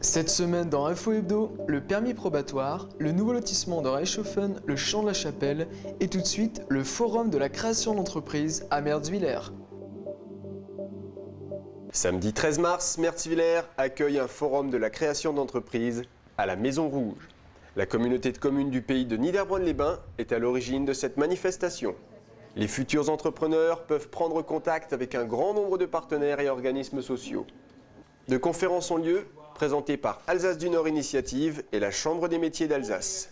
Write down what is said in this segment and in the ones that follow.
Cette semaine dans Info Hebdo, le permis probatoire, le nouveau lotissement de Reichshofen, le Champ de la Chapelle et tout de suite le forum de la création d'entreprise à Merzwiller. Samedi 13 mars, Merzwiller accueille un forum de la création d'entreprise à la Maison Rouge. La communauté de communes du pays de Niederbronn-les-Bains est à l'origine de cette manifestation. Les futurs entrepreneurs peuvent prendre contact avec un grand nombre de partenaires et organismes sociaux. De conférences ont lieu, présentées par Alsace du Nord Initiative et la Chambre des métiers d'Alsace.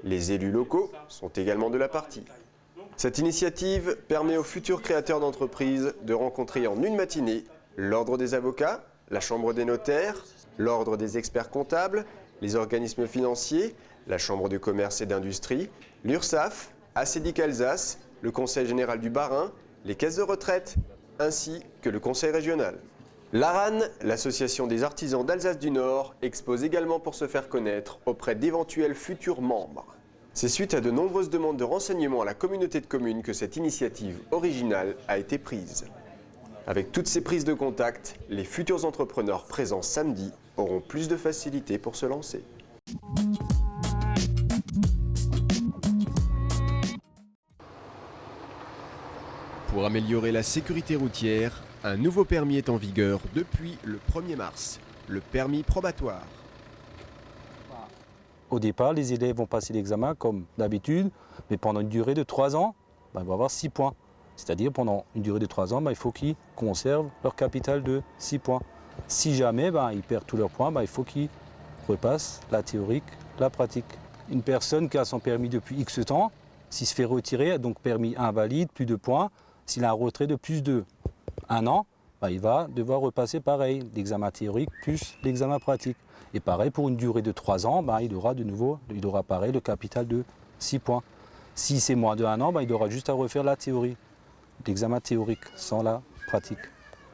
Les élus locaux sont également de la partie. Cette initiative permet aux futurs créateurs d'entreprises de rencontrer en une matinée l'Ordre des avocats, la Chambre des notaires, l'Ordre des experts comptables, les organismes financiers, la Chambre de commerce et d'industrie, l'URSSAF, ACDIC Alsace, le Conseil général du Bas-Rhin, les caisses de retraite, ainsi que le Conseil régional. L'ARAN, l'association des artisans d'Alsace du Nord, expose également pour se faire connaître auprès d'éventuels futurs membres. C'est suite à de nombreuses demandes de renseignements à la communauté de communes que cette initiative originale a été prise. Avec toutes ces prises de contact, les futurs entrepreneurs présents samedi auront plus de facilité pour se lancer. Pour améliorer la sécurité routière, un nouveau permis est en vigueur depuis le 1er mars, le permis probatoire. Au départ, les élèves vont passer l'examen comme d'habitude, mais pendant une durée de 3 ans, ils vont avoir 6 points. C'est-à-dire pendant une durée de 3 ans, il faut qu'ils conservent leur capital de 6 points. Si jamais ils perdent tous leurs points, il faut qu'ils repassent la théorique, la pratique. Une personne qui a son permis depuis X temps, s'il se fait retirer, donc permis invalide, plus de points, s'il a un retrait de plus de 1 an, il va devoir repasser pareil, l'examen théorique plus l'examen pratique. Et pareil, pour une durée de 3 ans, il aura pareil le capital de 6 points. Si c'est moins de 1 an, il aura juste à refaire la théorie, l'examen théorique, sans la pratique.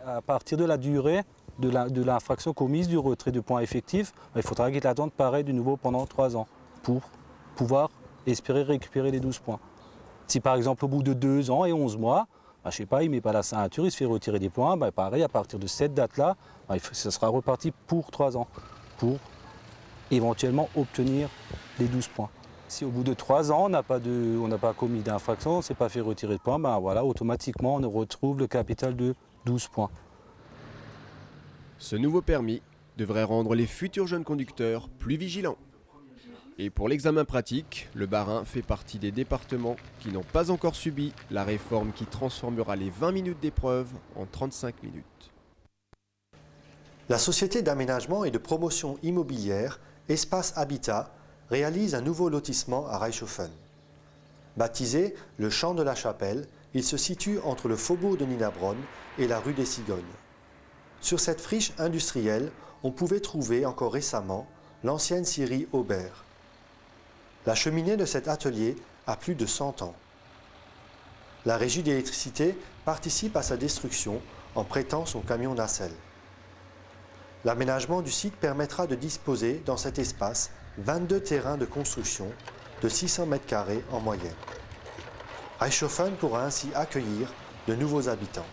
À partir de la durée de l'infraction commise, du retrait de points effectifs, il faudra qu'il attende pareil de nouveau pendant 3 ans pour pouvoir espérer récupérer les 12 points. Si par exemple au bout de 2 ans et 11 mois, il ne met pas la ceinture, il se fait retirer des points, pareil, à partir de cette date-là, ça sera reparti pour 3 ans, pour éventuellement obtenir les 12 points. Si au bout de 3 ans, on n'a pas commis d'infraction, on ne s'est pas fait retirer de points, automatiquement, on retrouve le capital de 12 points. Ce nouveau permis devrait rendre les futurs jeunes conducteurs plus vigilants. Et pour l'examen pratique, le Bas-Rhin fait partie des départements qui n'ont pas encore subi la réforme qui transformera les 20 minutes d'épreuve en 35 minutes. La société d'aménagement et de promotion immobilière Espace Habitat réalise un nouveau lotissement à Reichshofen. Baptisé le Champ de la Chapelle, il se situe entre le faubourg de Niederbronn et la rue des Cigognes. Sur cette friche industrielle, on pouvait trouver encore récemment l'ancienne scierie Aubert. La cheminée de cet atelier a plus de 100 ans. La régie d'électricité participe à sa destruction en prêtant son camion nacelle. L'aménagement du site permettra de disposer dans cet espace 22 terrains de construction de 600 m² en moyenne. Reichshofen pourra ainsi accueillir de nouveaux habitants.